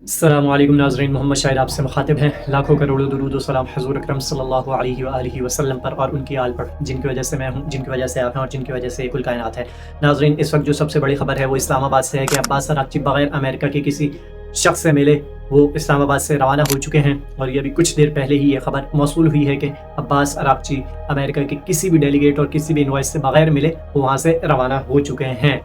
अस्सलामु अलैकुम नाज़रीन, मोहम्मद शाहिद आपसे मुखातिब हैं। लाखों करोड़ों दुरूद व सलाम हुज़ूर अकरम सल्लल्लाहु अलैहि व आलिहि वसल्लम पर और उनकी आल पर, जिनकी वजह से मैं हूँ, जिनकी वजह से आप हैं और जिनकी वजह से कुल कायनात है। नाज़रीन, इस वक्त जो सबसे बड़ी खबर है वो इस्लामाबाद से है कि अब्बास अराग़ची बग़ैर अमेरिका के किसी शख्स से मिले वो इस्लामाबाद से रवाना हो चुके हैं। और ये अभी कुछ देर पहले ही ये खबर मौसूल हुई है कि अब्बास अराग़ची अमेरिका के किसी भी डेलीगेट और किसी भी इन्वॉइस से बग़ैर मिले वो वहाँ से रवाना हो चुके हैं,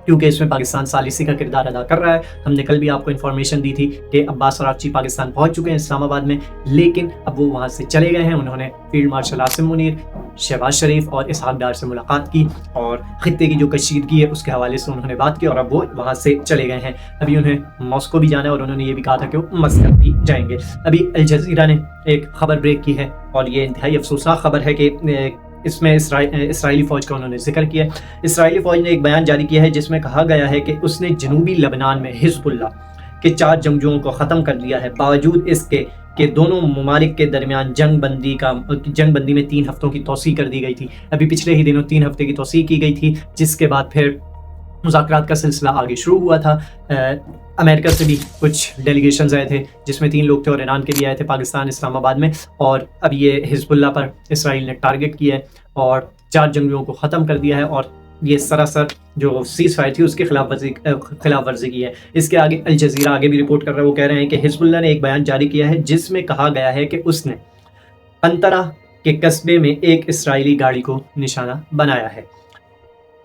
क्योंकि इसमें पाकिस्तान सालिसी का किरदार अदा कर रहा है। हमने कल भी आपको इन्फॉर्मेशन दी थी कि अब्बास अराग़ची पाकिस्तान पहुंच चुके हैं इस्लामाबाद में, लेकिन अब वो वहां से चले गए हैं। उन्होंने फील्ड मार्शल आसिम मुनीर, शहबाज शरीफ और इसहाक डार से मुलाकात की और खित्ते की जो कशीदगी है उसके हवाले से उन्होंने बात की और अब वो वहाँ से चले गए हैं। अभी उन्हें मॉस्को भी जाना है और उन्होंने ये भी कहा था कि वो मस्कत भी जाएंगे। अभी अल जज़ीरा ने एक खबर ब्रेक की है और ये इंतहाई अफसोसनाक खबर है कि इसमें इसराइली फ़ौज का उन्होंने जिक्र किया है। इसराइली फ़ौज ने एक बयान जारी किया है जिसमें कहा गया है कि उसने जनूबी लबनान में हिज़्बुल्लाह के 4 जंगजुओं को ख़त्म कर दिया है, बावजूद इसके कि दोनों ममालिक के दरमियान जंगबंदी में 3 हफ्तों की तौसीक़ कर दी गई थी। अभी पिछले ही दिनों 3 हफ्ते की तौसीक़ की गई थी, जिसके बाद फिर मुज़ाकरात का सिलसिला आगे शुरू हुआ था। अमेरिका से भी कुछ डेलीगेशंस आए थे जिसमें 3 लोग थे और ईरान के भी आए थे पाकिस्तान इस्लामाबाद में। और अब ये हिज़्बुल्लाह पर इसराइल ने टारगेट किया है और 4 जंगजुओं को ख़त्म कर दिया है और ये सरासर जो सीज़ फायर थी उसकी खिलाफ वर्जी की है। इसके आगे अल जज़ीरा आगे भी रिपोर्ट कर रहा है, वो कह रहे हैं कि हिज़्बुल्लाह ने एक बयान जारी किया है जिसमें कहा गया है कि उसने अंतरा के कस्बे में एक इसराइली गाड़ी को निशाना बनाया है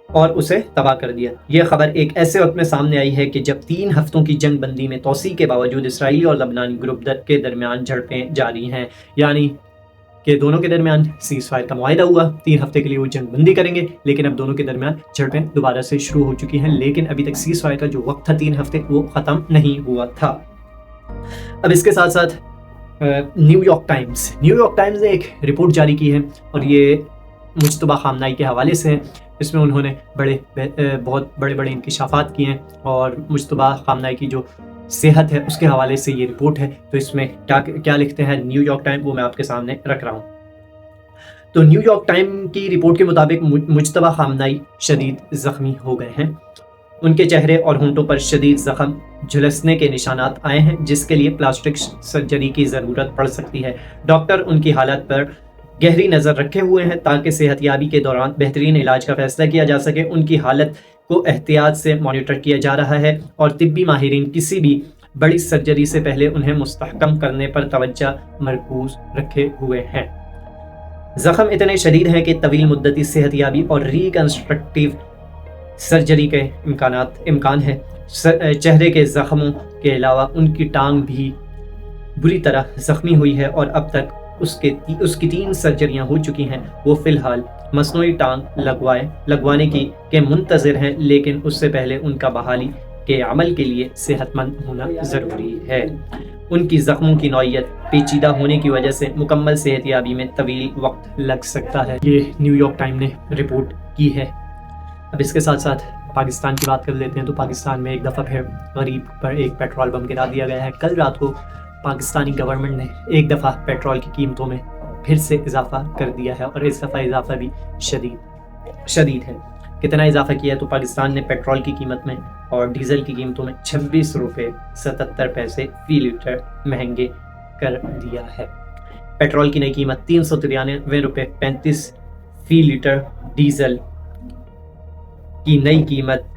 और उसे तबाह कर दिया। यह खबर एक ऐसे वक्त में सामने आई है कि जब 3 हफ्तों की जंग बंदी में तोसी के बावजूद इसराइली और लबनानी ग्रुप के दरमियान झड़पें जारी हैं, यानी कि दोनों के दरमियान सीज़ फायर का मुआहिदा हुआ। 3 हफ्ते के लिए वो जंग बंदी करेंगे, लेकिन अब दोनों के दरमियान झड़पें दोबारा से शुरू हो चुकी हैं, लेकिन अभी तक सीज़ फायर का जो वक्त था 3 हफ्ते वो ख़त्म नहीं हुआ था। अब इसके साथ साथ न्यूयॉर्क टाइम्स ने एक रिपोर्ट जारी की है और ये मुज्तबा खामनाई के हवाले से है। इसमें उन्होंने बहुत बड़े इंकिशाफात किए हैं और मुज्तबा खामनाई की जो सेहत है उसके हवाले से ये रिपोर्ट है। तो इसमें क्या लिखते हैं न्यूयॉर्क टाइम, वो मैं आपके सामने रख रहा हूँ। तो न्यूयॉर्क टाइम की रिपोर्ट के मुताबिक मुज्तबा खामनाई शदीद ज़ख्मी हो गए हैं। उनके चेहरे और होंठों पर शदीद ज़ख्म, झुलसने के निशानात आए हैं, जिसके लिए प्लास्टिक सर्जरी की ज़रूरत पड़ सकती है। डॉक्टर उनकी हालत पर गहरी नज़र रखे हुए हैं ताकि सेहतयाबी के दौरान बेहतरीन इलाज का फैसला किया जा सके। उनकी हालत को एहतियात से मॉनिटर किया जा रहा है और तिब्बी माहिरीन किसी भी बड़ी सर्जरी से पहले उन्हें मुस्तहकम करने पर तवज्जो मरकूज रखे हुए हैं। ज़ख्म इतने शदीद हैं कि तवील मुद्दती सेहतयाबी और रिकंस्ट्रक्टिव सर्जरी के इम्कान है। चेहरे के ज़ख्मों के अलावा उनकी टांग भी बुरी तरह ज़ख्मी हुई है और अब तक उसकी 3 सर्जरियां हो चुकी हैं। वो फ़िलहाल मसनूई टांग लगवाने के मुंतज़िर हैं, लेकिन उससे पहले उनका बहाली के अमल के लिए सेहतमंद होना ज़रूरी है। उनकी ज़ख्मों की नौइयत पेचीदा होने की वजह से मुकम्मल सेहतयाबी में तवील वक्त लग सकता है, ये न्यूयॉर्क टाइम ने रिपोर्ट की है। अब इसके साथ साथ पाकिस्तान की बात कर लेते हैं। तो पाकिस्तान में एक दफ़ा फिर गरीब पर एक पेट्रोल बम गिरा दिया गया है। कल रात को पाकिस्तानी गवर्नमेंट ने एक दफ़ा पेट्रोल की कीमतों में फिर से इजाफा कर दिया है और इस दफ़ा इजाफा भी शदीद है। कितना इजाफा किया है? तो पाकिस्तान ने पेट्रोल की कीमत में और डीजल की कीमतों में 26 रुपये 77 पैसे फ़ी लीटर महंगे कर दिया है। पेट्रोल की नई कीमत 393 रुपये 35 फ़ी लीटर, डीजल की नई कीमत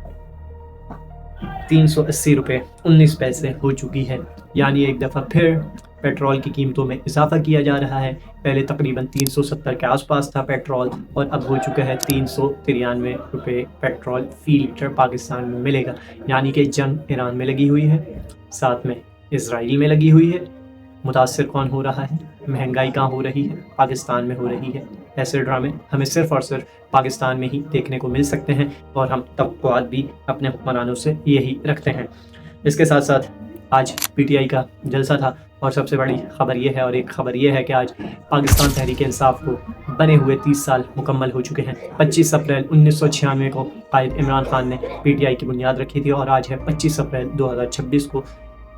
380 रुपये 19 पैसे हो चुकी है। यानी एक दफ़ा फिर पेट्रोल की कीमतों में इजाफा किया जा रहा है। पहले तकरीबन 370 के आसपास था पेट्रोल और अब हो चुका है 393 रुपये पेट्रोल फ़ी लीटर पाकिस्तान में मिलेगा। यानी कि जंग ईरान में लगी हुई है, साथ में इजराइल में लगी हुई है। मुतासर कौन हो रहा है? महंगाई कहाँ हो रही है? पाकिस्तान में हो रही है। ऐसे ड्रामे हमें सिर्फ़ और सिर्फ पाकिस्तान में ही देखने को मिल सकते हैं और हम तवक्कुआत भी अपने हुक्मरानों से यही रखते हैं। इसके साथ साथ आज PTI का जलसा था और सबसे बड़ी खबर ये है, और एक खबर ये है कि आज पाकिस्तान तहरीक इंसाफ को बने हुए 30 साल मुकम्मल हो चुके हैं। 25 अप्रैल 1996 को कायद इमरान खान ने PTI की बुनियाद रखी थी और आज है 25 अप्रैल 2026 को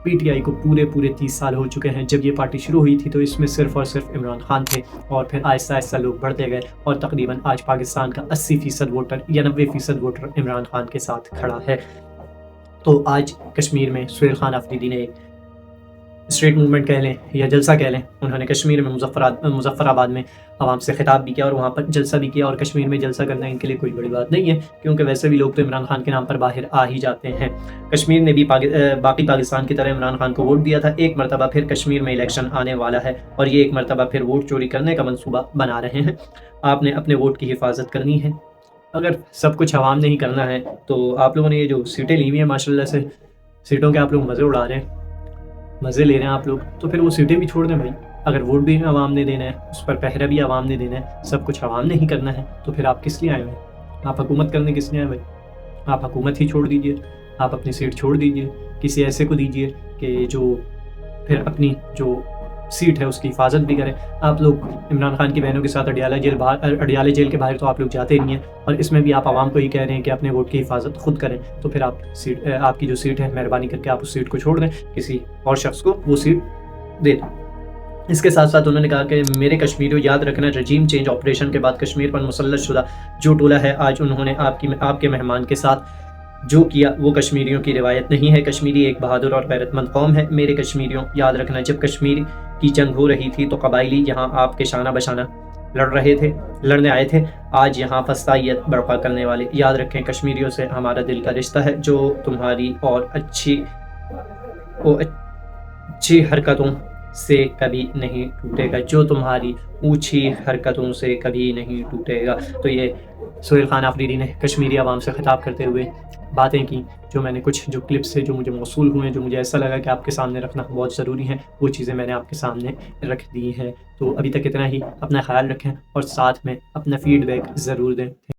PTI को पूरे 30 साल हो चुके हैं। जब ये पार्टी शुरू हुई थी तो इसमें सिर्फ़ और सिर्फ इमरान खान थे और फिर आहिस्ता आहिस्ता लोग बढ़ते गए और तकरीबन आज पाकिस्तान का 80% वोटर या 90% वोटर इमरान खान के साथ खड़ा है। تو آج کشمیر میں سہیل خان آفریدی نے اسٹریٹ موومنٹ کہہ لیں یا جلسہ کہہ لیں، انہوں نے کشمیر میں مظفر آباد میں عوام سے خطاب بھی کیا اور وہاں پر جلسہ بھی کیا، اور کشمیر میں جلسہ کرنا ان کے لیے کوئی بڑی بات نہیں ہے، کیونکہ ویسے بھی لوگ تو عمران خان کے نام پر باہر آ ہی جاتے ہیں۔ کشمیر نے بھی باقی پاکستان کی طرح عمران خان کو ووٹ دیا تھا، ایک مرتبہ پھر کشمیر میں الیکشن آنے والا ہے اور یہ ایک مرتبہ پھر ووٹ چوری کرنے کا منصوبہ بنا رہے ہیں۔ آپ نے اپنے ووٹ کی حفاظت کرنی ہے، اگر سب کچھ عوام نے ہی کرنا ہے تو آپ لوگوں نے یہ جو سیٹیں لی ہوئی ہیں ماشاء اللہ سے، سیٹوں کے آپ لوگ مزے اڑا رہے ہیں، مزے لے رہے ہیں آپ لوگ، تو پھر وہ سیٹیں بھی چھوڑ دیں بھائی۔ اگر ووٹ بھی عوام نے دینا ہے، اس پر پہرا بھی عوام نے دینا ہے، سب کچھ عوام نے ہی کرنا ہے، تو پھر آپ کس لیے آئے ہوئے؟ آپ حکومت کرنے کس لیے آئے بھائی؟ آپ حکومت ہی چھوڑ دیجئے، آپ اپنی سیٹ چھوڑ دیجئے، کسی ایسے کو دیجئے کہ جو پھر اپنی جو سیٹ ہے اس کی حفاظت بھی کرے۔ آپ لوگ عمران خان کی بہنوں کے ساتھ اڈیالہ جیل کے باہر تو آپ لوگ جاتے نہیں ہیں، اور اس میں بھی آپ عوام کو ہی کہہ رہے ہیں کہ اپنے ووٹ کی حفاظت خود کریں، تو پھر آپ کی جو سیٹ ہے مہربانی کر کے آپ اس سیٹ کو چھوڑ دیں، کسی اور شخص کو وہ سیٹ دے دیں۔ اس کے ساتھ ساتھ انہوں نے کہا کہ میرے کشمیریوں یاد رکھنا، رجیم چینج آپریشن کے بعد کشمیر پر مسلط شدہ جو ٹولہ ہے، آج انہوں نے آپ کے مہمان کے ساتھ جو کیا وہ کشمیریوں کی روایت نہیں ہے۔ کشمیری ایک بہادر اور غیرت مند قوم ہے۔ میرے کشمیریوں یاد رکھنا، جب کشمیر کی جنگ ہو رہی تھی تو قبائلی یہاں آپ کے شانہ بشانہ لڑنے آئے تھے، آج یہاں فسطائیت برپا کرنے والے۔ یاد رکھیں کشمیریوں سے ہمارا دل کا رشتہ ہے، جو تمہاری اور اچھی حرکتوں سے کبھی نہیں ٹوٹے گا، جو تمہاری اونچی حرکتوں سے کبھی نہیں ٹوٹے گا۔ تو یہ سہیل خان آفریدی نے کشمیری عوام سے خطاب کرتے ہوئے باتیں کی، جو میں نے کچھ جو کلپس سے جو مجھے موصول ہوئے، جو مجھے ایسا لگا کہ آپ کے سامنے رکھنا بہت ضروری ہے، وہ چیزیں میں نے آپ کے سامنے رکھ دی ہیں۔ تو ابھی تک اتنا ہی، اپنا خیال رکھیں اور ساتھ میں اپنا فیڈ بیک ضرور دیں۔